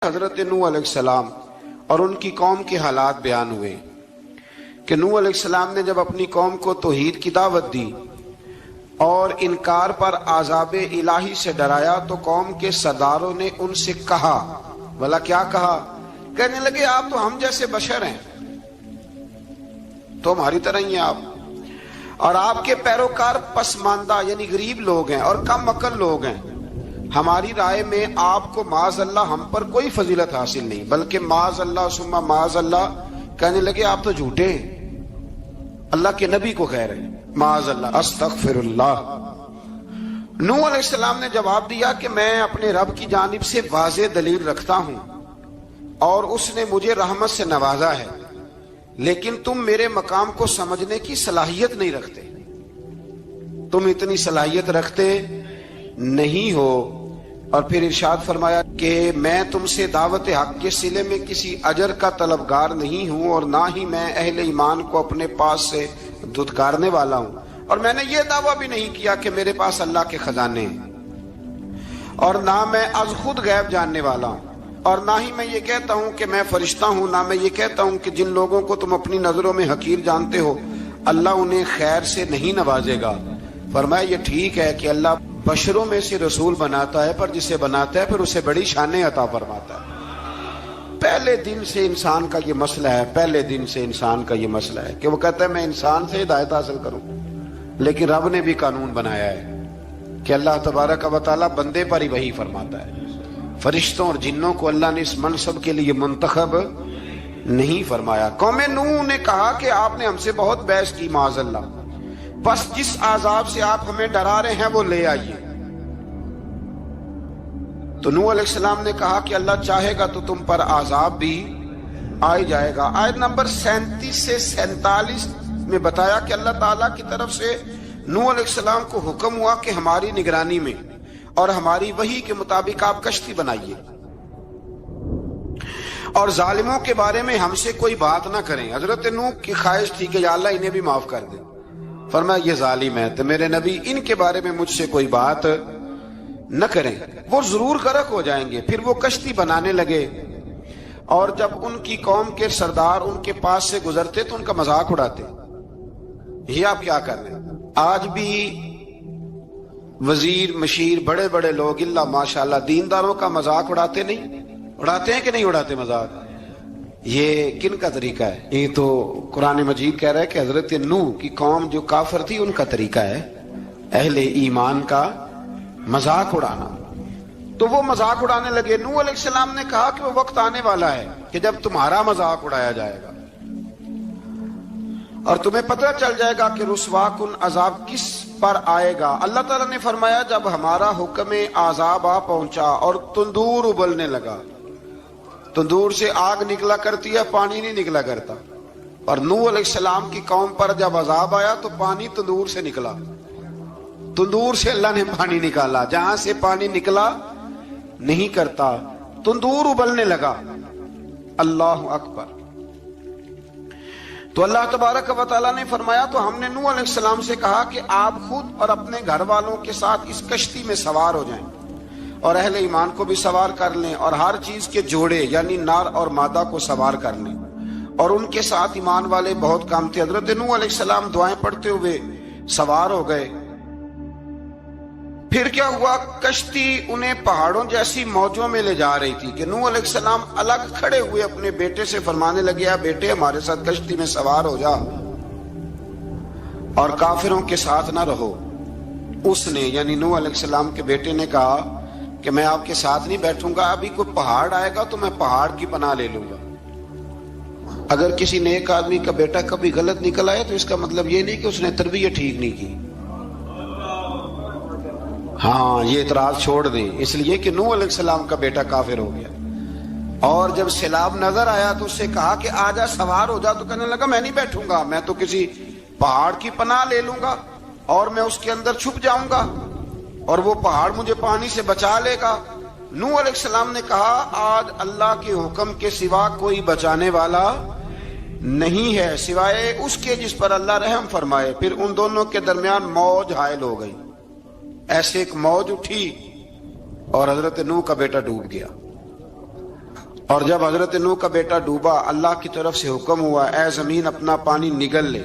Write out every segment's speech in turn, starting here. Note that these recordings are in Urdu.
حضرت نوح علیہ السلام اور ان کی قوم کے حالات بیان ہوئے کہ نوح علیہ السلام نے جب اپنی قوم کو توحید کی دعوت دی اور انکار پر عذاب الہی سے ڈرایا تو قوم کے سرداروں نے ان سے کہا، بھلا کیا کہا؟ کہنے لگے آپ تو ہم جیسے بشر ہیں، تو ہماری طرح ہی ہیں آپ، اور آپ کے پیروکار پسماندہ یعنی غریب لوگ ہیں اور کم عقل لوگ ہیں۔ ہماری رائے میں آپ کو معاذ اللہ ہم پر کوئی فضیلت حاصل نہیں، بلکہ معاذ اللہ ثم معاذ اللہ۔ کہنے لگے آپ تو جھوٹے ہیں، اللہ کے نبی کو کہہ رہے ہیں معاذ اللہ، استغفر اللہ۔ نوح علیہ السلام نے جواب دیا کہ میں اپنے رب کی جانب سے واضح دلیل رکھتا ہوں اور اس نے مجھے رحمت سے نوازا ہے، لیکن تم میرے مقام کو سمجھنے کی صلاحیت نہیں رکھتے، تم اتنی صلاحیت رکھتے نہیں ہو۔ اور پھر ارشاد فرمایا کہ میں تم سے دعوت حق کے صلے میں کسی اجر کا طلبگار نہیں ہوں اور نہ ہی میں اہل ایمان کو اپنے پاس سے دھتکارنے والا ہوں، اور میں نے یہ دعویٰ بھی نہیں کیا کہ میرے پاس اللہ کے خزانے ہیں، اور نہ میں از خود غیب جاننے والا ہوں، اور نہ ہی میں یہ کہتا ہوں کہ میں فرشتہ ہوں، نہ میں یہ کہتا ہوں کہ جن لوگوں کو تم اپنی نظروں میں حقیر جانتے ہو اللہ انہیں خیر سے نہیں نوازے گا۔ فرمایا یہ ٹھیک ہے کہ اللہ بشروں میں سے رسول بناتا ہے، پر جسے بناتا ہے پھر اسے بڑی شانیں عطا فرماتا ہے۔ پہلے دن سے انسان کا یہ مسئلہ ہے، پہلے دن سے انسان کا یہ مسئلہ ہے کہ وہ کہتا ہے میں انسان سے ہدایت حاصل کروں، لیکن رب نے بھی قانون بنایا ہے کہ اللہ تبارک و تعالیٰ بندے پر ہی وحی فرماتا ہے، فرشتوں اور جنوں کو اللہ نے اس منصب کے لیے منتخب نہیں فرمایا۔ قوم نوح نے کہا کہ آپ نے ہم سے بہت بحث کی معاذ اللہ، بس جس عذاب سے آپ ہمیں ڈرا رہے ہیں وہ لے آئیے۔ تو نوح علیہ السلام نے کہا کہ اللہ چاہے گا تو تم پر عذاب بھی آ جائے گا۔ آیت نمبر 37 سے 47 میں بتایا کہ اللہ تعالیٰ کی طرف سے نوح علیہ السلام کو حکم ہوا کہ ہماری نگرانی میں اور ہماری وحی کے مطابق آپ کشتی بنائیے، اور ظالموں کے بارے میں ہم سے کوئی بات نہ کریں۔ حضرت نوح کی خواہش تھی کہ یا اللہ انہیں بھی معاف کر دے، فرمایا یہ ظالم ہے تو میرے نبی ان کے بارے میں مجھ سے کوئی بات نہ کریں، وہ ضرور غرق ہو جائیں گے۔ پھر وہ کشتی بنانے لگے، اور جب ان کی قوم کے سردار ان کے پاس سے گزرتے تو ان کا مذاق اڑاتے۔ یہ آپ کیا کر رہے ہیں؟ آج بھی وزیر مشیر بڑے بڑے لوگ اللہ ماشاءاللہ دینداروں کا مذاق اڑاتے نہیں؟ اڑاتے ہیں کہ نہیں اڑاتے مذاق؟ یہ کن کا طریقہ ہے؟ یہ تو قرآن مجید کہہ رہا ہے کہ حضرت نوح کی قوم جو کافر تھی ان کا طریقہ ہے اہل ایمان کا مذاق اڑانا۔ تو وہ مذاق اڑانے لگے۔ نوح علیہ السلام نے کہا کہ وہ وقت آنے والا ہے کہ جب تمہارا مذاق اڑایا جائے گا اور تمہیں پتہ چل جائے گا کہ رسوا کن عذاب کس پر آئے گا۔ اللہ تعالیٰ نے فرمایا جب ہمارا حکم عذاب آ پہنچا اور تندور ابلنے لگا، تندور سے آگ نکلا کرتی ہے، پانی نہیں نکلا کرتا، اور نوح علیہ السلام کی قوم پر جب عذاب آیا تو پانی تندور سے نکلا، تندور سے اللہ نے پانی نکالا، جہاں سے پانی نکلا نہیں کرتا، تندور ابلنے لگا۔ اللہ اکبر۔ تو اللہ تبارک و تعالیٰ نے فرمایا تو ہم نے نوح علیہ السلام سے کہا کہ آپ خود اور اپنے گھر والوں کے ساتھ اس کشتی میں سوار ہو جائیں اور اہل ایمان کو بھی سوار کر لیں، اور ہر چیز کے جوڑے یعنی نر اور مادہ کو سوار کر لیں، اور ان کے ساتھ ایمان والے بہت کم تھے۔ حضرت نوح علیہ السلام دعائیں پڑھتے ہوئے سوار ہو گئے۔ پھر کیا ہوا؟ کشتی انہیں پہاڑوں جیسی موجوں میں لے جا رہی تھی کہ نوح علیہ السلام الگ کھڑے ہوئے اپنے بیٹے سے فرمانے لگے اے بیٹے ہمارے ساتھ کشتی میں سوار ہو جا اور کافروں کے ساتھ نہ رہو۔ اس نے یعنی نوح علیہ السلام کے بیٹے نے کہا کہ میں آپ کے ساتھ نہیں بیٹھوں گا، ابھی کوئی پہاڑ آئے گا تو میں پہاڑ کی پناہ لے لوں گا۔ اگر کسی نیک آدمی کا بیٹا کبھی غلط نکل آئے تو اس کا مطلب یہ نہیں کہ اس نے تربیت ٹھیک نہیں کی، ہاں یہ اعتراض چھوڑ دیں، اس لیے کہ نوح علیہ السلام کا بیٹا کافر ہو گیا۔ اور جب سیلاب نظر آیا تو اس سے کہا کہ آجا سوار ہو جا، تو کہنے لگا میں نہیں بیٹھوں گا، میں تو کسی پہاڑ کی پناہ لے لوں گا اور میں اس کے اندر چھپ جاؤں گا اور وہ پہاڑ مجھے پانی سے بچا لے گا۔ نوح علیہ السلام نے کہا آج اللہ کے حکم کے سوا کوئی بچانے والا نہیں ہے سوائے اس کے جس پر اللہ رحم فرمائے۔ پھر ان دونوں کے درمیان موج حائل ہو گئی، ایسے ایک موج اٹھی اور حضرت نوح کا بیٹا ڈوب گیا۔ اور جب حضرت نوح کا بیٹا ڈوبا، اللہ کی طرف سے حکم ہوا اے زمین اپنا پانی نگل لے،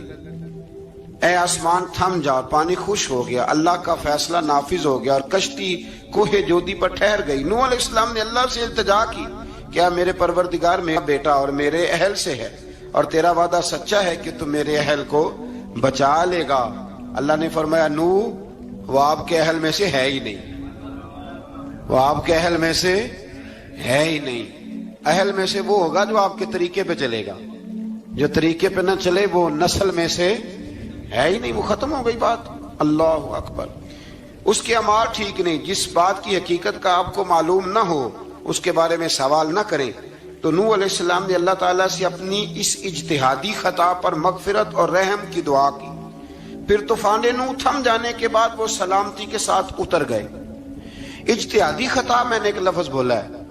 اے آسمان تھم جا، پانی خوش ہو گیا، اللہ کا فیصلہ نافذ ہو گیا اور کشتی کوہ جودی پر ٹھہر گئی۔ نوح علیہ السلام نے اللہ سے التجا کی، کیا میرے پروردگار میرا بیٹا اور میرے اہل سے ہے اور تیرا وعدہ سچا ہے کہ تم میرے اہل کو بچا لے گا؟ اللہ نے فرمایا نوح وہ آپ کے اہل میں سے ہے ہی نہیں، وہ آپ کے اہل میں سے ہے ہی نہیں۔ اہل میں سے وہ ہوگا جو آپ کے طریقے پہ چلے گا، جو طریقے پہ نہ چلے وہ نسل میں سے ہے ہی نہیں، وہ ختم ہو گئی بات۔ اللہ اکبر۔ اس کے اعمال ٹھیک نہیں، جس بات کی حقیقت کا آپ کو معلوم نہ ہو اس کے بارے میں سوال نہ کریں۔ تو نوح علیہ السلام نے اللہ تعالیٰ سے اپنی اس اجتہادی خطا پر مغفرت اور رحم کی دعا کی۔ پھر طوفان نوح تھم جانے کے بعد وہ سلامتی کے ساتھ اتر گئے۔ اجتہادی خطا، میں نے ایک لفظ بولا ہے،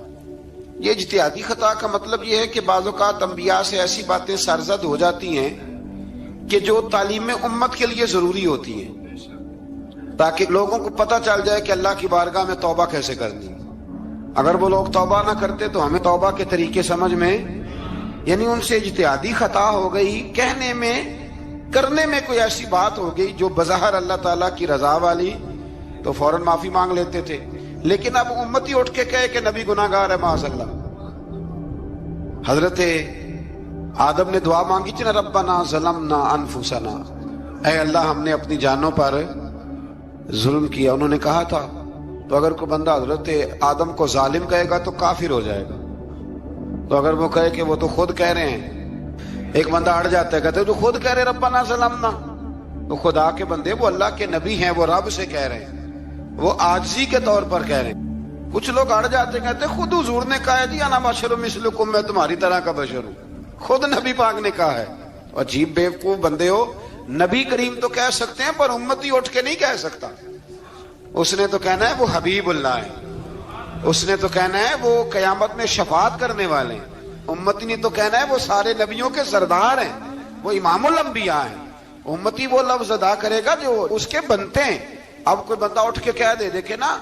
یہ اجتہادی خطا کا مطلب یہ ہے کہ بعض اوقات انبیاء سے ایسی باتیں سرزد ہو جاتی ہیں کہ جو تعلیم امت کے لیے ضروری ہوتی ہیں، تاکہ لوگوں کو پتہ چل جائے کہ اللہ کی بارگاہ میں توبہ کیسے کرنی۔ اگر وہ لوگ توبہ نہ کرتے تو ہمیں توبہ کے طریقے سمجھ میں، یعنی ان سے اجتہادی خطا ہو گئی، کہنے میں کرنے میں کوئی ایسی بات ہو گئی جو بظاہر اللہ تعالیٰ کی رضا والی، تو فوراً معافی مانگ لیتے تھے۔ لیکن اب امتی اٹھ کے کہے کہ نبی گناہ گار ہے معاذ اللہ۔ حضرت آدم نے دعا مانگی تھی نا، ربنا ظلمنا انفسنا، اے اللہ ہم نے اپنی جانوں پر ظلم کیا، انہوں نے کہا تھا۔ تو اگر کوئی بندہ حضرت آدم کو ظالم کہے گا تو کافر ہو جائے گا، تو اگر وہ کہے کہ وہ تو خود کہہ رہے ہیں، ایک بندہ اڑ جاتا ہے کہتے تو خود کہہ رہے ربنا ظلمنا، تو خدا کے بندے وہ اللہ کے نبی ہیں، وہ رب سے کہہ رہے ہیں، وہ عاجزی کے طور پر کہہ رہے ہیں۔ کچھ لوگ اڑ جاتے کہتے خود حضور نے کہا ہے جی انا بشر مثلکم، میں تمہاری طرح کا بشر ہوں، خود نبی پاک نے کہا ہے۔ عجیب بیوقوف بندے ہو، نبی کریم تو کہہ سکتے ہیں پر امتی اٹھ کے نہیں کہہ سکتا۔ اس نے تو کہنا ہے وہ حبیب اللہ ہے، اس نے تو کہنا ہے وہ قیامت میں شفاعت کرنے والے ہیں، امتی نے تو کہنا ہے وہ سارے نبیوں کے سردار ہیں، وہ امام الانبیاء ہیں۔ امتی وہ لفظ ادا کرے گا جو اس کے بنتے ہیں۔ اب کوئی بندہ اٹھ کے کہہ دے، دیکھے نا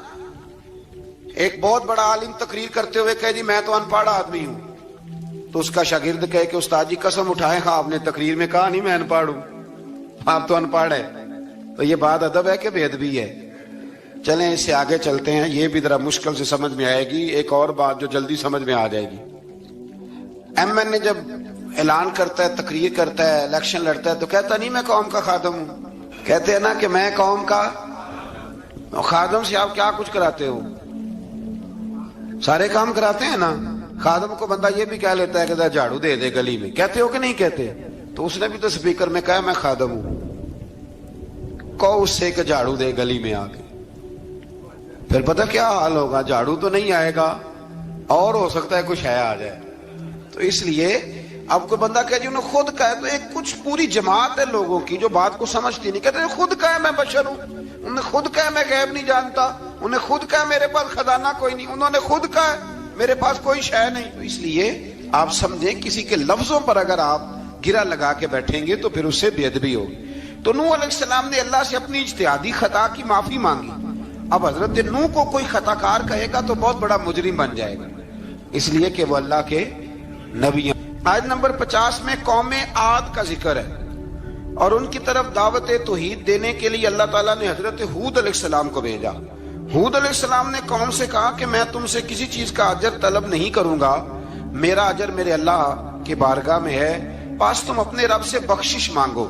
ایک بہت بڑا عالم تقریر کرتے ہوئے کہے جی میں تو ان پڑھ آدمی ہوں، تو اس کا شاگرد کہے کہ استاد جی قسم اٹھائے ہاں آپ نے تقریر میں کہا نہیں میں ان پڑھ ہوں، آپ تو ان پڑھ ہے، تو یہ بات ادب ہے کہ بے ادبی ہے؟ چلیں اس سے آگے چلتے ہیں، یہ بھی ذرا مشکل سے سمجھ میں آئے گی۔ ایک اور بات جو جلدی سمجھ میں آ جائے گی، ایم این اے جب اعلان کرتا ہے، تقریر کرتا ہے، الیکشن لڑتا ہے تو کہتا نہیں میں قوم کا خادم ہوں، کہتے ہیں نا کہ میں قوم کا خادم سے آپ کیا کچھ کراتے ہو؟ سارے کام کراتے ہیں نا۔ خادم کو بندہ یہ بھی کہہ لیتا ہے کہ جھاڑو دے دے گلی میں، کہتے ہو کہ نہیں کہتے؟ تو اس نے بھی تو سپیکر میں کہا میں خادم ہوں، کہو اس سے کہ جھاڑو دے گلی میں آ کے، پھر پتہ کیا حال ہوگا؟ جھاڑو تو نہیں آئے گا اور ہو سکتا ہے کچھ ہے آ جائے۔ تو اس لیے اب کوئی بندہ کہے جی انہوں نے خود کہا ہے، تو ایک کچھ پوری جماعت ہے لوگوں کی جو بات کو سمجھتی نہیں، کہتے ہیں خود کہا ہے میں بشر ہوں، انہوں نے خود کہا ہے میں غیب نہیں جانتا، انہوں نے خود کہا ہے میرے پاس خزانہ کوئی نہیں، انہوں نے خود کہا ہے میرے پاس کوئی شے نہیں۔ تو اس لیے آپ سمجھیں کسی کے لفظوں پر اگر آپ گرا لگا کے بیٹھیں گے تو پھر اس سے بے ادبی ہوگی۔ تو نوح علیہ السلام نے اللہ سے اپنی اجتہادی خطا کی معافی مانگی۔ اب حضرت نوح کو کوئی خطا کار کہے گا تو بہت بڑا مجرم بن جائے گا، اس لیے کہ وہ اللہ کے نبی ہیں۔ آیت نمبر 50 میں قوم عاد کا ذکر ہے اور ان کی طرف دعوت توحید دینے کے لیے اللہ تعالیٰ نے حضرت ہود علیہ السلام کو بھیجا۔ ہود علیہ السلام نے قوم سے کہا کہ میں تم سے کسی چیز کا اجر طلب نہیں کروں گا، میرا اجر میرے اللہ کی بارگاہ میں ہے، بس تم اپنے رب سے بخشش مانگو،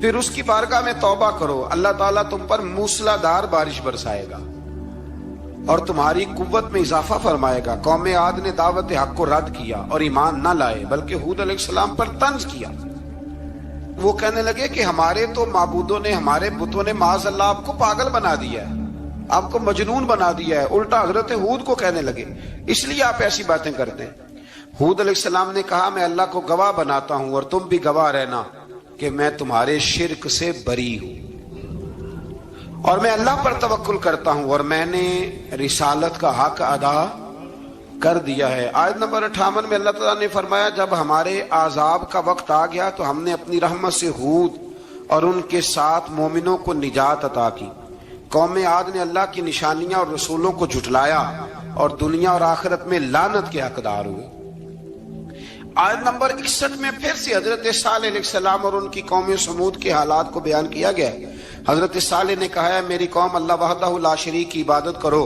پھر اس کی بارگاہ میں توبہ کرو، اللہ تعالیٰ تم پر موسلا دار بارش برسائے گا اور تمہاری قوت میں اضافہ فرمائے گا۔ قوم عاد نے دعوت حق کو رد کیا اور ایمان نہ لائے، بلکہ ہود علیہ السلام پر طنز کیا۔ وہ کہنے لگے کہ ہمارے تو معبودوں نے، ہمارے بتوں نے معاذ اللہ آپ کو پاگل بنا دیا ہے، آپ کو مجنون بنا دیا ہے، الٹا حضرت ہود کو کہنے لگے، اس لیے آپ ایسی باتیں کرتے ہیں۔ ہود علیہ السلام نے کہا میں اللہ کو گواہ بناتا ہوں اور تم بھی گواہ رہنا کہ میں تمہارے شرک سے بری ہوں اور میں اللہ پر توکل کرتا ہوں اور میں نے رسالت کا حق ادا کر دیا ہے۔ آیت نمبر 58 میں اللہ تعالیٰ نے فرمایا جب ہمارے عذاب کا وقت آ گیا تو ہم نے اپنی رحمت سے ہود اور ان کے ساتھ مومنوں کو نجات عطا کی۔ قوم عاد نے اللہ کی نشانیاں اور رسولوں کو جھٹلایا اور دنیا اور آخرت میں لعنت کے حقدار ہوئے۔ آیت نمبر 61 میں پھر سے حضرت صالح علیہ السلام اور ان کی قوم سمود کے حالات کو بیان کیا گیا ہے۔ حضرت صالح نے کہا ہے میری قوم اللہ وحدہ لا شریک کی عبادت کرو،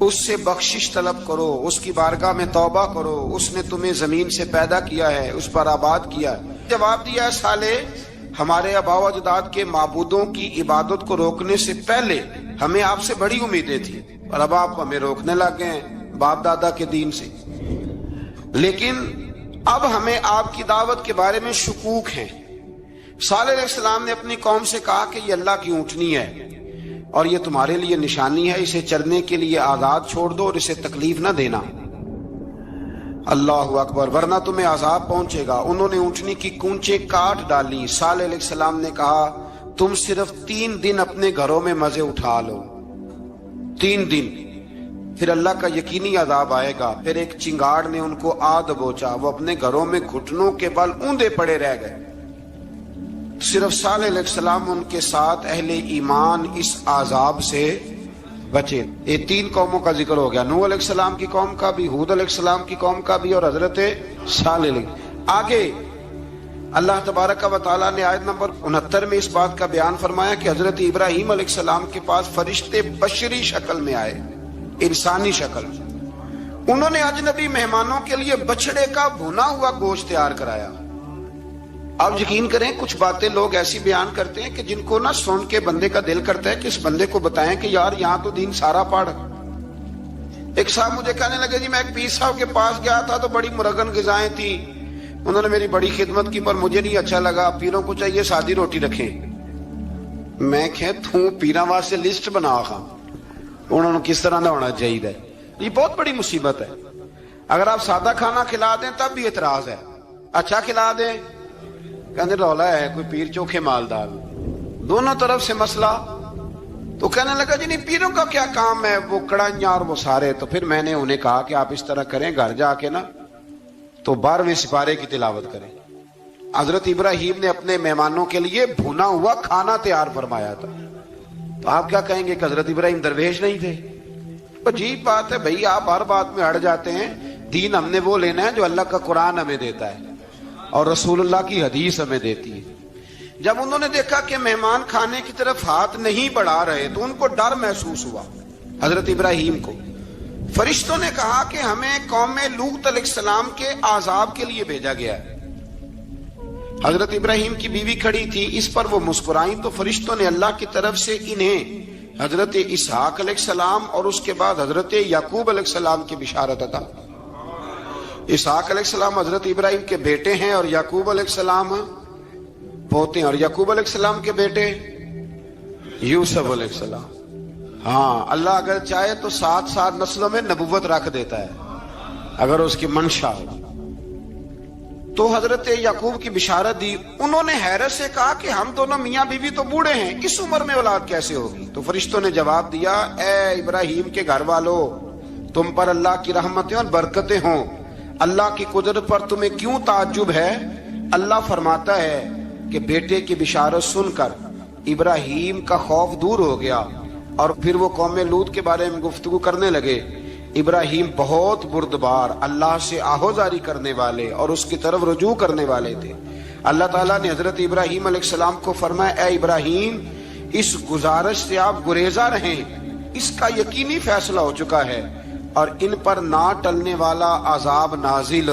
اس سے بخشش طلب کرو، اس کی بارگاہ میں توبہ کرو، اس نے تمہیں زمین سے پیدا کیا ہے، اس پر آباد کیا ہے۔ جواب دیا ہے صالح ہمارے آباء و اجداد کے معبودوں کی عبادت کو روکنے سے پہلے ہمیں آپ سے بڑی امیدیں تھیں، اور اب آپ ہمیں روکنے لگ گئے ہیں باپ دادا کے دین سے، لیکن اب ہمیں آپ کی دعوت کے بارے میں شکوک ہیں۔ صالح علیہ السلام نے اپنی قوم سے کہا کہ یہ اللہ کی اونٹنی ہے اور یہ تمہارے لیے نشانی ہے، اسے چرنے کے لیے آزاد چھوڑ دو اور اسے تکلیف نہ دینا۔ اللہ اکبر، ورنہ تمہیں عذاب پہنچے گا۔ انہوں نے اونٹنی کی کونچیں کاٹ ڈالی۔ صالح علیہ السلام نے کہا تم صرف 3 دن اپنے گھروں میں مزے اٹھا لو، 3 دن، پھر اللہ کا یقینی عذاب آئے گا۔ پھر ایک چنگاڑ نے ان کو آ دبوچا، وہ اپنے گھروں میں گھٹنوں کے بل اوندے پڑے رہ گئے۔ صرف صالح علیہ السلام ان کے ساتھ اہل ایمان اس عذاب سے بچے۔ یہ 3 قوموں کا ذکر ہو گیا، نوح علیہ السلام کی قوم کا بھی، ہود علیہ السلام کی قوم کا بھی، اور حضرت صالح علیہ۔ آگے اللہ تبارک و تعالیٰ نے آیت نمبر 69 میں اس بات کا بیان فرمایا کہ حضرت ابراہیم علیہ السلام کے پاس فرشتے بشری شکل میں آئے، انسانی شکل۔ انہوں نے اجنبی مہمانوں کے لیے بچڑے کا بھنا ہوا گوشت تیار کرایا۔ آپ یقین کریں کچھ باتیں لوگ ایسی بیان کرتے ہیں کہ جن کو نہ سن کے بندے کا دل کرتا ہے کہ اس بندے کو بتائیں کہ یار یہاں تو دین سارا پڑھ۔ ایک صاحب مجھے کہنے لگے جی میں ایک پیر صاحب کے پاس گیا تھا تو بڑی مرغن غذائیں تھیں، انہوں نے میری بڑی خدمت کی پر مجھے نہیں اچھا لگا، پیروں کو چاہیے سادی روٹی رکھیں۔ میں کہ تو پیراں واسطے لسٹ بنا خاں انہوں نے کس طرح نہ ہونا چاہیے۔ یہ بہت بڑی مصیبت ہے۔ اگر آپ سادہ کھانا کھلا دیں تب بھی اعتراض ہے، اچھا کھلا دیں کہنے رولا ہے کوئی پیر چوکھے مالدار، دونوں طرف سے مسئلہ۔ تو کہنے لگا جی نہیں پیروں کا کیا کام ہے، وہ کڑائیاں اور وہ سارے۔ تو پھر میں نے انہیں کہا کہ آپ اس طرح کریں، گھر جا کے نا تو 12ویں سپارے کی تلاوت کریں۔ حضرت ابراہیم نے اپنے مہمانوں کے لیے بھنا ہوا کھانا تیار فرمایا تھا۔ تو آپ کیا کہیں گے کہ حضرت ابراہیم درویش نہیں تھے؟ عجیب بات ہے بھائی، آپ ہر بات میں اڑ جاتے ہیں۔ دین ہم نے وہ لینا ہے جو اللہ کا قرآن ہمیں دیتا ہے اور رسول اللہ کی حدیث ہمیں دیتی ہے۔ جب انہوں نے دیکھا کہ مہمان کھانے کی طرف ہاتھ نہیں بڑھا رہے تو ان کو ڈر محسوس ہوا۔ حضرت ابراہیم کو فرشتوں نے کہا کہ ہمیں قوم لوط علیہ السلام کے عذاب کے لیے بھیجا گیا ہے۔ حضرت ابراہیم کی بیوی کھڑی تھی، اس پر وہ مسکرائیں تو فرشتوں نے اللہ کی طرف سے انہیں حضرت اسحاق علیہ السلام اور اس کے بعد حضرت یعقوب علیہ السلام کی بشارت عطا۔ اسحاق علیہ السلام حضرت ابراہیم کے بیٹے ہیں اور یعقوب علیہ السلام پوتے ہیں، اور یعقوب علیہ السلام کے بیٹے یوسف علیہ السلام۔ ہاں اللہ اگر چاہے تو 7 نسلوں میں نبوت رکھ دیتا ہے اگر اس کی منشا ہو۔ تو حضرت یعقوب کی بشارت دی۔ انہوں نے حیرت سے کہا کہ ہم دونوں میاں بیوی تو بوڑھے ہیں، اس عمر میں اولاد کیسے ہوگی؟ تو فرشتوں نے جواب دیا اے ابراہیم کے گھر والوں، تم پر اللہ کی رحمتیں اور برکتیں ہوں، اللہ کی قدرت پر تمہیں کیوں تعجب ہے؟ اللہ فرماتا ہے کہ بیٹے کی بشارت سن کر ابراہیم کا خوف دور ہو گیا اور پھر وہ قوم لوط کے بارے میں گفتگو کرنے لگے۔ ابراہیم بہت بردبار، اللہ سے آہوزاری کرنے والے اور اس کی طرف رجوع کرنے والے تھے۔ اللہ تعالیٰ نے حضرت ابراہیم علیہ السلام کو فرمایا اے ابراہیم اس گزارش سے آپ گریزاں رہیں، اس کا یقینی فیصلہ ہو چکا ہے اور ان پر نہ ٹلنے والا عذاب نازل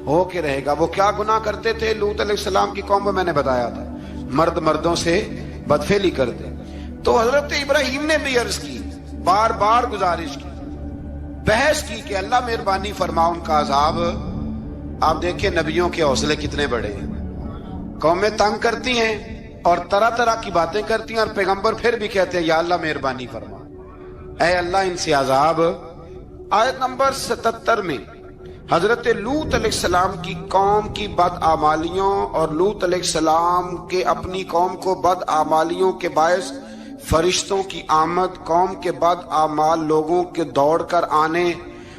ہو کے رہے گا۔ وہ کیا گناہ کرتے تھے؟ لوط علیہ السلام کی قوم میں میں نے بتایا تھا، مرد مردوں سے بدفعلی کرتے۔ تو حضرت ابراہیم نے بھی عرض کی، بار بار گزارش کی، بحث کی کہ اللہ مہربانی فرما ان کا عذاب۔ آپ دیکھیں نبیوں کے حوصلے کتنے بڑے ہیں، قومیں تنگ کرتی ہیں اور طرح طرح کی باتیں کرتی ہیں اور پیغمبر پھر بھی کہتے ہیں یا اللہ مہربانی فرما، اے اللہ ان سے عذاب۔ آیت نمبر 77 میں حضرت لوط علیہ السلام کی قوم کی بدعمالیوں اور لوط علیہ السلام کے اپنی قوم کو بدعمالیوں کے باعث فرشتوں کی آمد، قوم کے بدعمال لوگوں کے دوڑ کر آنے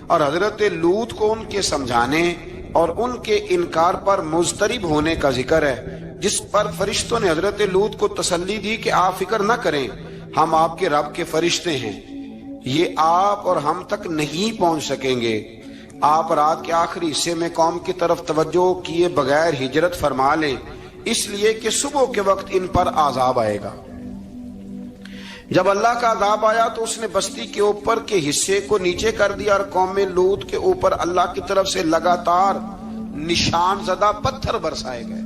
اور حضرت لوط کو ان کے سمجھانے اور ان کے انکار پر مضطرب ہونے کا ذکر ہے، جس پر فرشتوں نے حضرت لوط کو تسلی دی کہ آپ فکر نہ کریں، ہم آپ کے رب کے فرشتے ہیں، یہ آپ اور ہم تک نہیں پہنچ سکیں گے۔ آپ رات کے آخری حصے میں قوم کی طرف توجہ کیے بغیر ہجرت فرما لیں، اس لیے کہ صبح کے وقت ان پر عذاب آئے گا۔ جب اللہ کا عذاب آیا تو اس نے بستی کے اوپر کے حصے کو نیچے کر دیا اور قوم لوط کے اوپر اللہ کی طرف سے لگاتار نشان زدہ پتھر برسائے گئے،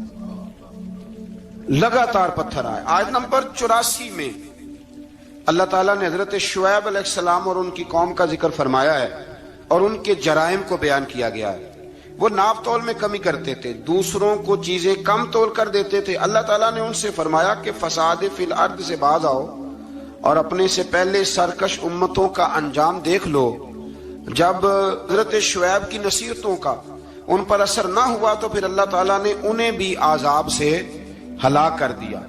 لگاتار پتھر آئے۔ آیت نمبر 84 میں اللہ تعالیٰ نے حضرت شعیب علیہ السلام اور ان کی قوم کا ذکر فرمایا ہے اور ان کے جرائم کو بیان کیا گیا ہے۔ وہ ناپ تول میں کمی کرتے تھے، دوسروں کو چیزیں کم تول کر دیتے تھے۔ اللہ تعالیٰ نے ان سے فرمایا کہ فساد فی الارض سے باز آؤ اور اپنے سے پہلے سرکش امتوں کا انجام دیکھ لو۔ جب حضرت شعیب کی نصیحتوں کا ان پر اثر نہ ہوا تو پھر اللہ تعالیٰ نے انہیں بھی عذاب سے ہلاک کر دیا۔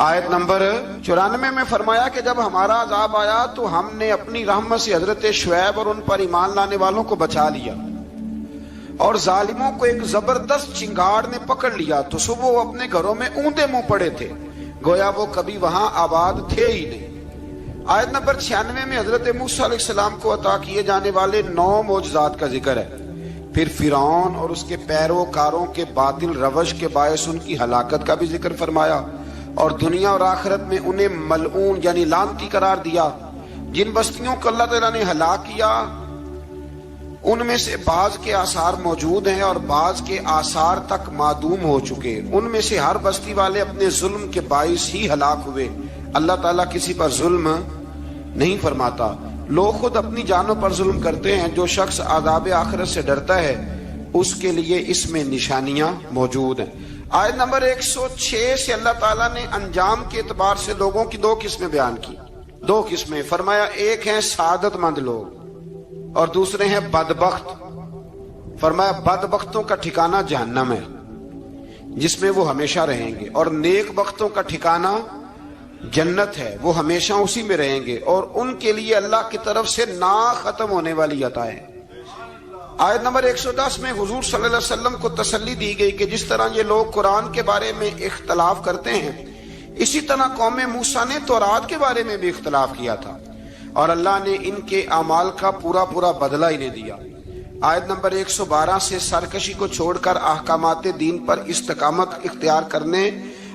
آیت نمبر 94 میں فرمایا کہ جب ہمارا عذاب آیا تو ہم نے اپنی رحمت سے حضرت شعیب اور ان پر ایمان لانے والوں کو بچا لیا، اور ظالموں کو ایک زبردست چنگاڑ نے پکڑ لیا تو صبح وہ اپنے گھروں میں اوندے منہ پڑے تھے، گویا وہ کبھی وہاں آباد تھے ہی نہیں۔ آیت نمبر 96 میں حضرت موسیٰ علیہ السلام کو عطا کیے جانے والے 9 معجزات کا ذکر ہے۔ پھر فرعون اور اس کے پیروکاروں کے باطل روش کے باعث ان کی ہلاکت کا بھی ذکر فرمایا، اور دنیا اور آخرت میں انہیں ملعون یعنی لعنتی قرار دیا۔ جن بستیوں کو اللہ تعالیٰ نے ہلاک کیا ان میں سے بعض کے آثار موجود ہیں اور بعض کے آثار تک معدوم ہو چکے۔ ان میں سے ہر بستی والے اپنے ظلم کے باعث ہی ہلاک ہوئے۔ اللہ تعالیٰ کسی پر ظلم نہیں فرماتا، لوگ خود اپنی جانوں پر ظلم کرتے ہیں۔ جو شخص عذاب آخرت سے ڈرتا ہے اس کے لیے اس میں نشانیاں موجود ہیں۔ آیت نمبر 106 سے اللہ تعالیٰ نے انجام کے اعتبار سے لوگوں کی 2 قسمیں بیان کی۔ 2 قسمیں فرمایا، ایک ہیں سعادت مند لوگ اور دوسرے ہیں بدبخت۔ فرمایا بدبختوں کا ٹھکانہ جہنم ہے جس میں وہ ہمیشہ رہیں گے، اور نیک بختوں کا ٹھکانہ جنت ہے، وہ ہمیشہ اسی میں رہیں گے، اور ان کے لیے اللہ کی طرف سے نا ختم ہونے والی عطائیں۔ آیت نمبر 110 میں حضور صلی اللہ علیہ وسلم کو تسلی دی گئی کہ جس طرح یہ لوگ قرآن کے بارے میں اختلاف کرتے ہیں، اسی طرح قوم موسیٰ نے تورات کے بارے میں بھی اختلاف کیا تھا، اور اللہ نے ان کے اعمال کا پورا بدلہ انہیں دیا۔ آیت نمبر 112 سے سرکشی کو چھوڑ کر احکامات دین پر استقامت اختیار کرنے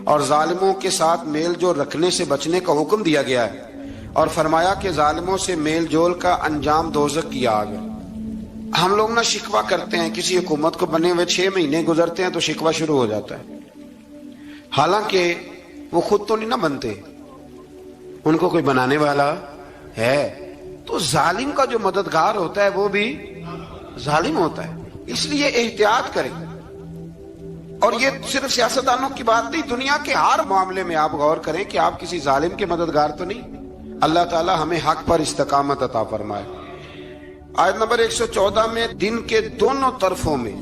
اور ظالموں کے ساتھ میل جول رکھنے سے بچنے کا حکم دیا گیا ہے، اور فرمایا کہ ظالموں سے میل جول کا انجام دوزخ کی آگ ہے۔ ہم لوگ نہ شکوہ کرتے ہیں، کسی حکومت کو بنے ہوئے 6 مہینے گزرتے ہیں تو شکوہ شروع ہو جاتا ہے، حالانکہ وہ خود تو نہیں نہ بنتے، ان کو کوئی بنانے والا ہے۔ تو ظالم کا جو مددگار ہوتا ہے وہ بھی ظالم ہوتا ہے، اس لیے احتیاط کریں۔ اور یہ صرف سیاستدانوں کی بات نہیں، دنیا کے ہر معاملے میں آپ غور کریں کہ آپ کسی ظالم کے مددگار تو نہیں۔ اللہ تعالی ہمیں حق پر استقامت عطا فرمائے۔ آیت نمبر 114 میں دن کے دونوں طرفوں میں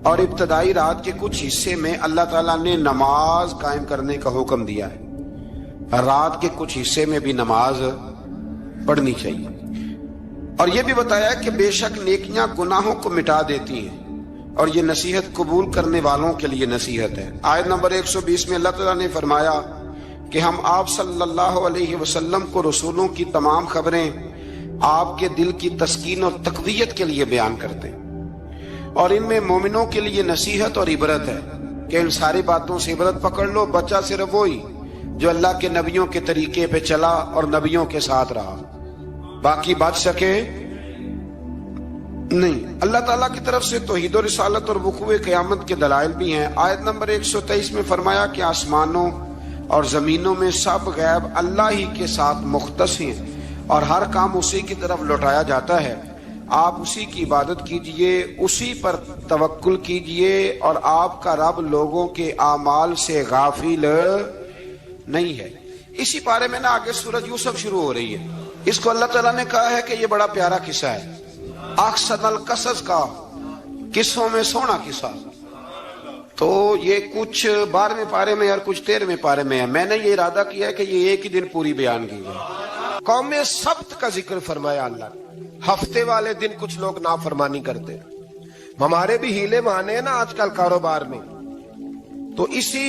اور ابتدائی رات کے کچھ حصے میں اللہ تعالیٰ نے نماز قائم کرنے کا حکم دیا ہے۔ رات کے کچھ حصے میں بھی نماز پڑھنی چاہیے، اور یہ بھی بتایا کہ بے شک نیکیاں گناہوں کو مٹا دیتی ہیں، اور یہ نصیحت قبول کرنے والوں کے لیے نصیحت ہے۔ آیت نمبر 120 میں اللہ تعالیٰ نے فرمایا کہ ہم آپ صلی اللہ علیہ وسلم کو رسولوں کی تمام خبریں آپ کے دل کی تسکین اور تقویت کے لیے بیان کرتے ہیں، اور ان میں مومنوں کے لیے نصیحت اور عبرت ہے کہ ان ساری باتوں سے عبرت پکڑ لو۔ بچہ صرف وہی جو اللہ کے نبیوں کے طریقے پہ چلا اور نبیوں کے ساتھ رہا، باقی بچ سکے نہیں۔ اللہ تعالیٰ کی طرف سے توحید و رسالت اور وقوع قیامت کے دلائل بھی ہیں۔ آیت نمبر 123 میں فرمایا کہ آسمانوں اور زمینوں میں سب غیب اللہ ہی کے ساتھ مختص ہیں، اور ہر کام اسی کی طرف لوٹایا جاتا ہے۔ آپ اسی کی عبادت کیجئے، اسی پر توکل کیجئے، اور آپ کا رب لوگوں کے اعمال سے غافل نہیں ہے۔ اسی بارے میں نا آگے سورۃ یوسف شروع ہو رہی ہے، اس کو اللہ تعالیٰ نے کہا ہے کہ یہ بڑا پیارا قصہ ہے، احسن القصص کا، قصوں میں سونا قصہ۔ تو یہ کچھ 12ویں پارے میں اور کچھ 13ویں پارے میں ہے۔ میں نے یہ ارادہ کیا ہے کہ یہ ایک ہی دن پوری بیان کی جائے۔ قوم سبت کا ذکر فرمایا اللہ نے، ہفتے والے دن کچھ لوگ نافرمانی کرتے۔ ہمارے بھی ہیلے بہانے ہیں نا آج کل کاروبار میں، تو اسی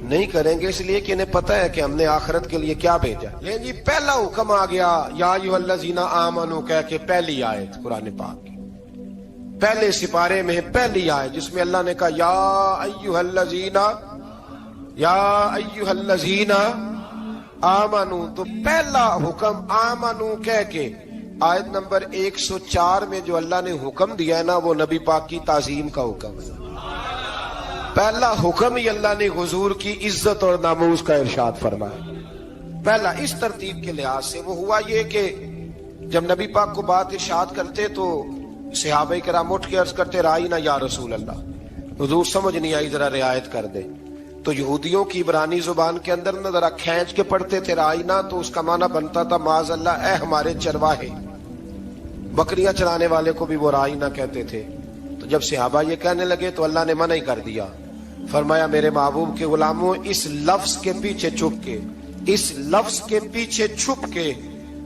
نہیں کریں گے، اس لیے کہ انہیں پتہ ہے کہ ہم نے آخرت کے لیے کیا بھیجا۔ لیکن جی پہلا حکم آ گیا یا ایھا الذین آمنوا کہہ کے، پہلی آیت قرآن پاک کی پہلے سپارے میں پہلی آیت جس میں اللہ نے کہا یا ایھا الذین آمنوا، تو پہلا حکم آمنوا کہہ کے آیت نمبر 104 میں جو اللہ نے حکم دیا ہے نا، وہ نبی پاک کی تعظیم کا حکم ہے۔ پہلا حکم ہی اللہ نے حضور کی عزت اور ناموس کا ارشاد فرمایا۔ پہلا اس ترتیب کے لحاظ سے وہ ہوا یہ کہ جب نبی پاک کو بات ارشاد کرتے تو صحابہ کرام اٹھ کے عرض کرتے رائینا یا رسول اللہ، حضور سمجھ نہیں آئی ذرا رعایت کر دے۔ تو یہودیوں کی عبرانی زبان کے اندر نہ ذرا کھینچ کے پڑھتے تھے رائینا، تو اس کا معنی بنتا تھا معاذ اللہ اے ہمارے چرواہے، بکریاں چرانے والے کو بھی وہ رائینا کہتے تھے۔ تو جب صحابہ یہ کہنے لگے تو اللہ نے منع ہی کر دیا، فرمایا میرے محبوب کے غلاموں، اس لفظ کے پیچھے چھپ کے، اس لفظ کے پیچھے چھپ کے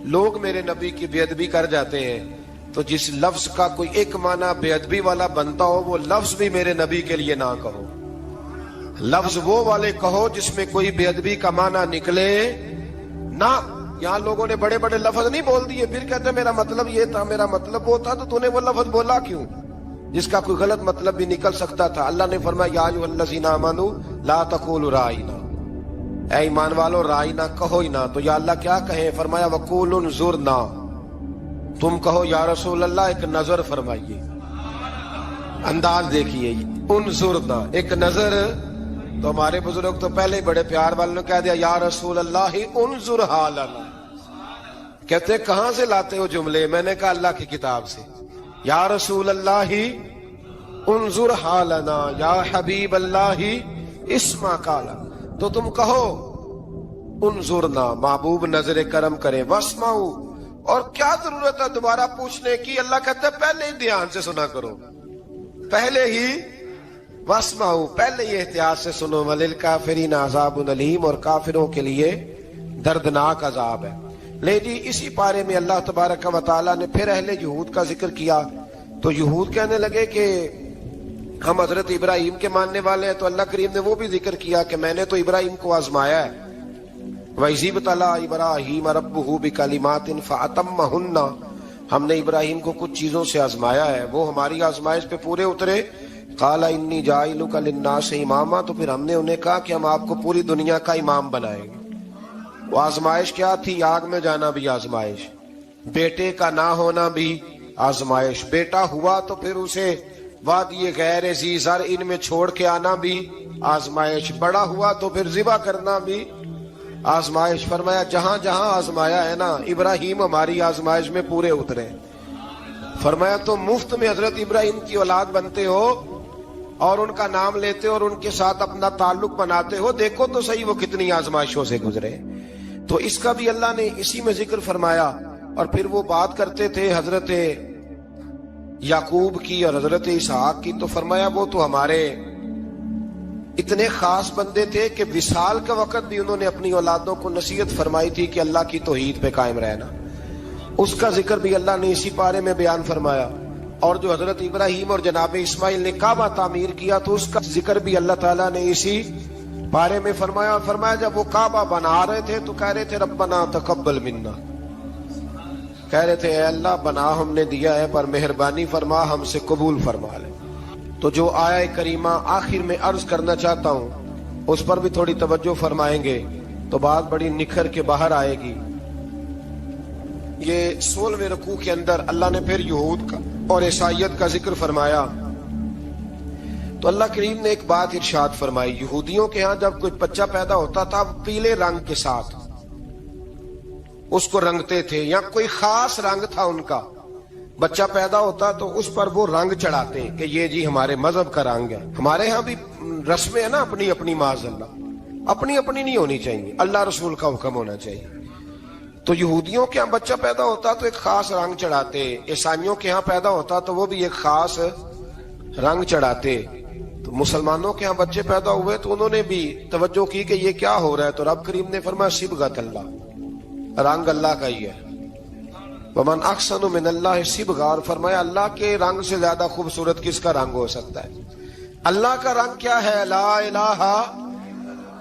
لوگ میرے نبی کی بے ادبی کر جاتے ہیں، تو جس لفظ کا کوئی ایک معنی بے ادبی والا بنتا ہو وہ لفظ بھی میرے نبی کے لیے نہ کہو، لفظ وہ والے کہو جس میں کوئی بے ادبی کا معنی نکلے نہ۔ یہاں لوگوں نے بڑے بڑے لفظ نہیں بول دیے، پھر کہتے میرا مطلب یہ تھا، میرا مطلب وہ تھا، تو نے وہ لفظ بولا کیوں جس کا کوئی غلط مطلب بھی نکل سکتا تھا۔ اللہ نے فرمایا یا ایھا الذین آمنوا لا تقولوا رائینا، اے ایمان والو رائینا کہو ہی نہ۔ تو یا اللہ کیا کہیں؟ فرمایا وقولوا انظرنا، تم کہو یا رسول اللہ ایک نظر فرمائیے، انداز دیکھیے، انظرنا ایک نظر۔ تو ہمارے بزرگ تو پہلے ہی بڑے پیار والوں نے کہہ دیا یا رسول اللہ انظر حالنا، کہتے کہاں سے لاتے ہو جملے؟ میں نے کہا اللہ کی کتاب سے، یا رسول اللہ انظر حالنا یا حبیب اللہ اسمع قالا، تو تم کہو انظرنا، محبوب نظر کرم کرے، واسمعوا، اور کیا ضرورت ہے دوبارہ پوچھنے کی؟ اللہ کہتا ہے پہلے ہی دھیان سے سنا کرو، پہلے ہی واسمعوا، پہلے ہی احتیاط سے سنو، وللکافرین عذاب الیم، اور کافروں کے لیے دردناک عذاب ہے۔ لے جی اسی پارے میں اللہ تبارک و تعالیٰ نے پھر اہل یہود کا ذکر کیا، تو یہود کہنے لگے کہ ہم حضرت ابراہیم کے ماننے والے ہیں، تو اللہ کریم نے وہ بھی ذکر کیا کہ میں نے تو ابراہیم کو آزمایا ہے، وَإِذِ ابْتَلَىٰ إِبْرَاهِيمَ رَبُّهُ بِكَلِمَاتٍ فَأَتَمَّهُنَّ، ہم نے ابراہیم کو کچھ چیزوں سے آزمایا ہے، وہ ہماری آزمائش پہ پورے اترے۔ قَالَ إِنِّي جَاعِلُكَ لِلنَّاسِ إِمَامًا، تو پھر ہم نے انہیں کہا کہ ہم آپ کو پوری دنیا کا امام بنائیں گے۔ وہ آزمائش کیا تھی؟ آگ میں جانا بھی آزمائش، بیٹے کا نہ ہونا بھی آزمائش، بیٹا ہوا تو پھر اسے وادی غیر ذی زرع ان میں چھوڑ کے آنا بھی آزمائش، بڑا ہوا تو پھر ذبح کرنا بھی آزمائش۔ فرمایا جہاں جہاں آزمایا ہے نا، ابراہیم ہماری آزمائش میں پورے اترے۔ فرمایا تم مفت میں حضرت ابراہیم کی اولاد بنتے ہو اور ان کا نام لیتے ہو اور ان کے ساتھ اپنا تعلق بناتے ہو، دیکھو تو صحیح وہ کتنی آزمائشوں سے گزرے۔ تو اس کا بھی اللہ نے اسی میں ذکر فرمایا۔ اور پھر وہ بات کرتے تھے حضرت یعقوب کی اور حضرت اسحاق کی، تو فرمایا وہ تو ہمارے اتنے خاص بندے تھے کہ وصال کا وقت بھی انہوں نے اپنی اولادوں کو نصیحت فرمائی تھی کہ اللہ کی توحید پہ قائم رہنا، اس کا ذکر بھی اللہ نے اسی پارے میں بیان فرمایا۔ اور جو حضرت ابراہیم اور جناب اسماعیل نے کعبہ تعمیر کیا تو اس کا ذکر بھی اللہ تعالیٰ نے اسی بارے میں فرمایا۔ فرمایا جب وہ کعبہ بنا رہے تھے تو کہہ رہے تھے ربنا تقبل منا، کہہ رہے تھے اے اللہ بنا ہم نے دیا ہے پر مہربانی فرما ہم سے قبول فرما لے۔ تو جو آیہ کریمہ آخر میں عرض کرنا چاہتا ہوں اس پر بھی تھوڑی توجہ فرمائیں گے تو بات بڑی نکھر کے باہر آئے گی۔ یہ 16ویں رکوع کے اندر اللہ نے پھر یہود کا اور عیسائیت کا ذکر فرمایا، تو اللہ کریم نے ایک بات ارشاد فرمائی، یہودیوں کے ہاں جب کوئی بچہ پیدا ہوتا تھا پیلے رنگ کے ساتھ اس کو رنگتے تھے، یا کوئی خاص رنگ تھا ان کا، بچہ پیدا ہوتا تو اس پر وہ رنگ چڑھاتے کہ یہ جی ہمارے مذہب کا رنگ ہے۔ ہمارے ہاں بھی رسمیں ہیں نا اپنی اپنی، معاذ اللہ اپنی اپنی نہیں ہونی چاہیے، اللہ رسول کا حکم ہونا چاہیے۔ تو یہودیوں کے ہاں بچہ پیدا ہوتا تو ایک خاص رنگ چڑھاتے، عیسائیوں کے ہاں پیدا ہوتا تو وہ بھی ایک خاص رنگ چڑھاتے۔ تو مسلمانوں کے ہاں بچے پیدا ہوئے تو انہوں نے بھی توجہ کی کہ یہ کیا ہو رہا ہے، تو رب کریم نے فرمایا صبغۃ اللہ، رنگ اللہ کا ہی ہے، ومن احسن من اللہ صبغہ، اور فرمایا اللہ کے رنگ سے زیادہ خوبصورت کس کا رنگ ہو سکتا ہے؟ اللہ کا رنگ کیا ہے؟ لا الہ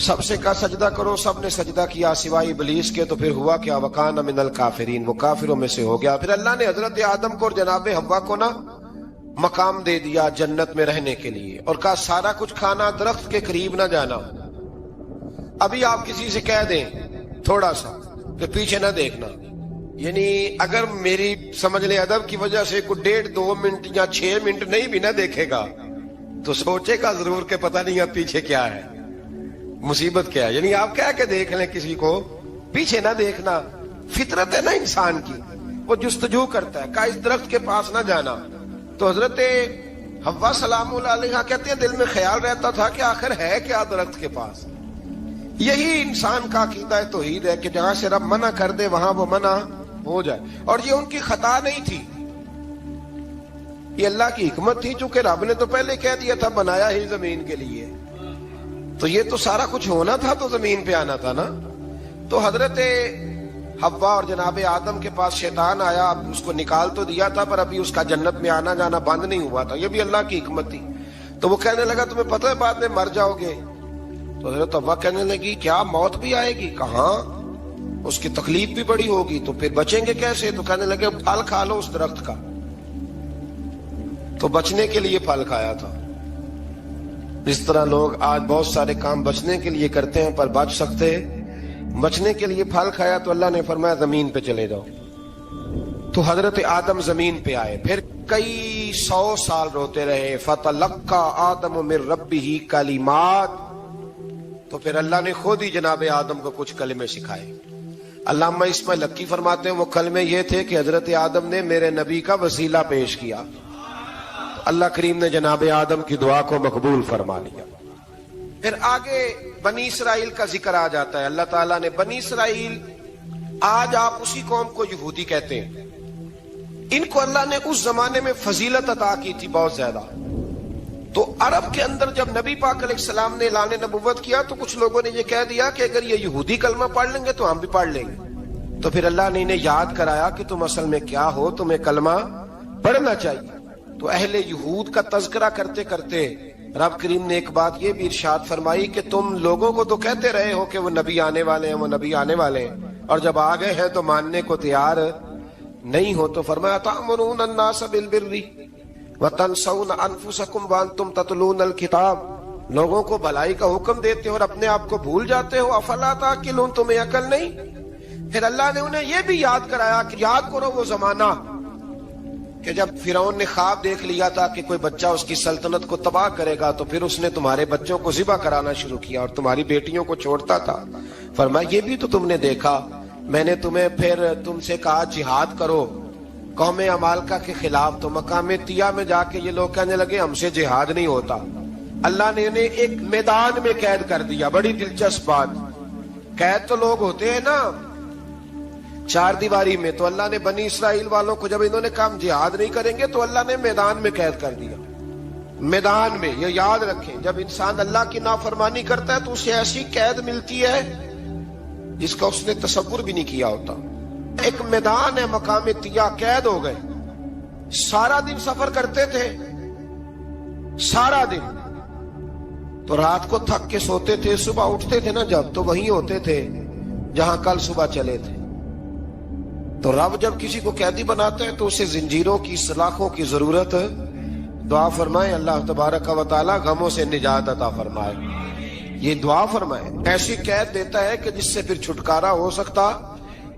سب سے کہا سجدہ کرو، سب نے سجدہ کیا سوائے ابلیس کے، تو پھر ہوا کیا؟ وکان من الکافرین، وہ کافروں میں سے ہو گیا۔ پھر اللہ نے حضرت آدم کو اور جناب حوا کو نا مقام دے دیا جنت میں رہنے کے لیے، اور کہا سارا کچھ کھانا، درخت کے قریب نہ جانا۔ ابھی آپ کسی سے کہہ دیں تھوڑا سا کہ پیچھے نہ دیکھنا، یعنی اگر میری سمجھ لیں ادب کی وجہ سے کوئی 1.5-2 منٹ یا 6 منٹ نہیں بھی نہ دیکھے گا تو سوچے گا ضرور کہ پتہ نہیں اب پیچھے کیا ہے، مصیبت کیا ہے۔ یعنی آپ کہہ کے دیکھ لیں کسی کو، پیچھے نہ دیکھنا، فطرت ہے نا انسان کی، وہ جستجو کرتا ہے، کہا اس درخت کے پاس نہ جانا۔ تو حضرت حوا سلام اللہ علیہا کہتے ہیں دل میں خیال رہتا تھا کہ آخر ہے کیا درخت کے پاس۔ یہی انسان کا عقیدہ توحید ہے کہ جہاں سے رب منع کر دے وہاں وہ منع ہو جائے، اور یہ ان کی خطا نہیں تھی، یہ اللہ کی حکمت تھی، چونکہ رب نے تو پہلے کہہ دیا تھا بنایا ہی زمین کے لیے، تو یہ تو سارا کچھ ہونا تھا تو زمین پہ آنا تھا نا۔ تو حضرت حوا اور جناب آدم کے پاس شیطان آیا، اب اس کو نکال تو دیا تھا پر ابھی اس کا جنت میں آنا جانا بند نہیں ہوا تھا، یہ بھی اللہ کی حکمت تھی۔ تو وہ کہنے لگا تمہیں پتہ ہے بعد میں مر جاؤ گے؟ تو حضرت حوا کہنے لگی کیا موت بھی آئے گی؟ کہاں، اس کی تکلیف بھی بڑی ہوگی، تو پھر بچیں گے کیسے؟ تو کہنے لگے پھل کھا لو اس درخت کا، تو بچنے کے لیے پھل کھایا تھا۔ اس طرح لوگ آج بہت سارے کام بچنے کے لیے کرتے ہیں پر بچ سکتے، بچنے کے لیے پھل کھایا تو اللہ نے فرمایا زمین پہ چلے جاؤ۔ تو حضرت آدم زمین پہ آئے، پھر کئی 100 سال روتے رہے، فَتَلَقَّى آدَمُ مِن رَبِّهِ کَلِمَاتٍ، تو پھر اللہ نے خود ہی جناب آدم کو کچھ کلمے سکھائے۔ علامہ اسماعیل حقی فرماتے ہیں وہ کلمے یہ تھے کہ حضرت آدم نے میرے نبی کا وسیلہ پیش کیا، اللہ کریم نے جناب آدم کی دعا کو مقبول فرما لیا۔ پھر آگے بنی اسرائیل کا ذکر آ جاتا ہے، اللہ تعالیٰ نے بنی اسرائیل، آج آپ اسی قوم کو یہودی کہتے ہیں، ان کو اللہ نے اس زمانے میں فضیلت عطا کی تھی بہت زیادہ۔ تو عرب کے اندر جب نبی پاک علیہ السلام نے اعلان نبوت کیا تو کچھ لوگوں نے یہ کہہ دیا کہ اگر یہ یہودی کلمہ پڑھ لیں گے تو ہم بھی پڑھ لیں گے۔ تو پھر اللہ نے انہیں یاد کرایا کہ تم اصل میں کیا ہو، تمہیں کلمہ پڑھنا چاہیے۔ تو اہل یہود کا تذکرہ کرتے کرتے رب کریم نے ایک بات یہ بھی ارشاد فرمائی کہ تم لوگوں کو تو کہتے رہے ہو کہ وہ نبی آنے والے ہیں، وہ نبی آنے والے ہیں، اور جب آ گئے ہیں تو ماننے کو تیار نہیں ہو۔ تو فرمایا تأمرون الناس بالبر وتنسون انفسکم وانتم تتلون الکتاب، لوگوں کو بھلائی کا حکم دیتے ہو اور اپنے آپ کو بھول جاتے ہو، افلا تعقلون، تمہیں عقل نہیں؟ پھر اللہ نے انہیں یہ بھی یاد کرایا کہ یاد کرو وہ زمانہ کہ جب فرعون نے خواب دیکھ لیا تھا کہ کوئی بچہ اس کی سلطنت کو تباہ کرے گا، تو پھر اس نے تمہارے بچوں کو ذبح کرانا شروع کیا اور تمہاری بیٹیوں کو چھوڑتا تھا۔ فرمایا یہ بھی تو تم نے دیکھا، میں نے تمہیں پھر تم سے کہا جہاد کرو قوم عمالقہ کے خلاف، تو مقام طیہ میں جا کے یہ لوگ کہنے لگے ہم سے جہاد نہیں ہوتا۔ اللہ نے انہیں ایک میدان میں قید کر دیا، بڑی دلچسپ بات، قید تو لوگ ہوتے ہیں نا چار دیواری میں، تو اللہ نے بنی اسرائیل والوں کو جب انہوں نے کہا ہم جہاد نہیں کریں گے تو اللہ نے میدان میں قید کر دیا۔ میدان میں، یہ یاد رکھیں، جب انسان اللہ کی نافرمانی کرتا ہے تو اسے ایسی قید ملتی ہے جس کا اس نے تصور بھی نہیں کیا ہوتا۔ ایک میدان ہے مقام طیہ، قید ہو گئے، سارا دن سفر کرتے تھے، سارا دن، تو رات کو تھک کے سوتے تھے، صبح اٹھتے تھے نا جب، تو وہیں ہوتے تھے جہاں کل صبح چلے تھے۔ تو رب جب کسی کو قیدی بناتا ہے تو اسے زنجیروں کی، سلاخوں کی ضرورت، دعا فرمائے اللہ تبارک و تعالی غموں سے نجات عطا فرمائے، یہ دعا فرمائے، ایسی قید دیتا ہے کہ جس سے پھر چھٹکارا ہو سکتا۔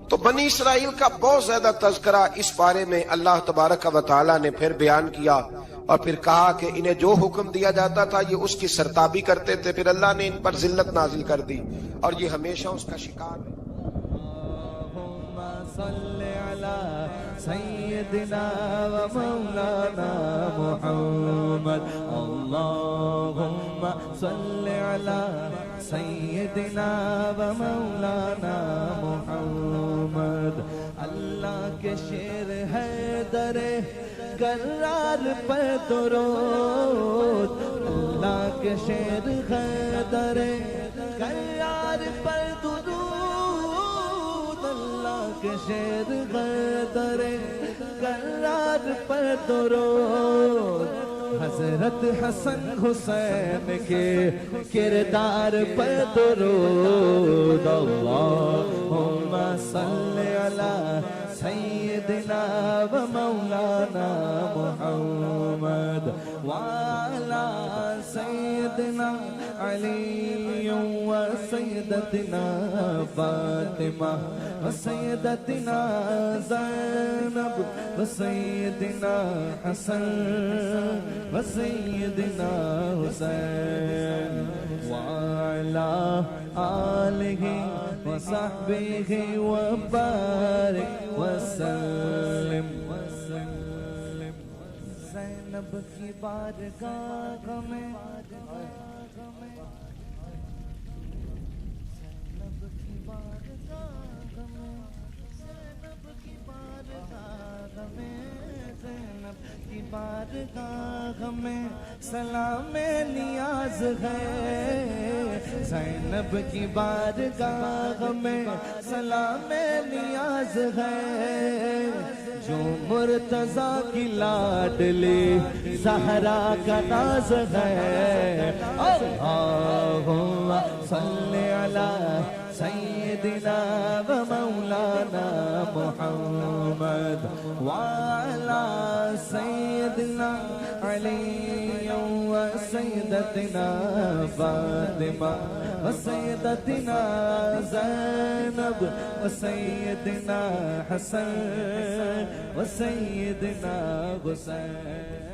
تو بنی اسرائیل کا بہت زیادہ تذکرہ اس بارے میں اللہ تبارک و تعالی نے پھر بیان کیا، اور پھر کہا کہ انہیں جو حکم دیا جاتا تھا یہ اس کی سرتابی کرتے تھے، پھر اللہ نے ان پر ذلت نازل کر دی اور یہ ہمیشہ اس کا شکار ہے۔ صلی علی سیدنا و مولانا محمد، اللہم صلی علی سیدنا و مولانا محمد۔ اللہ کے شیر ہے در کرار پر درود، اللہ کے شیر ہے در کرار پر درود، کہ شیر غدر کرار پر درود، حضرت حسن حسین کے کردار پر درود اللہم صلی علی سیدنا و مولانا محمد وعلی سیدنا علی و سیدتنا فاطمہ و سیدتنا زینب و سیدنا حسن و سیدنا حسین وعلی آلہ و صحبہ و بارک وسلم زینب کی بارگاہ میں زینب کی بارگاہ میں زینب کی بارگاہ میں زینب کی بارگاہ میں سلام نیاز ہے زینب کی بارگاہ میں سلام نیاز ہے جو مرتضیٰ کی لاڈلی زہرا کا ناز ہے اللہم صلی علی سیدنا و مولانا محمد وعلی سیدنا علی و سیدتنا فاطمہ و سیدتنا زینب و سیدنا حسن و سیدنا حسین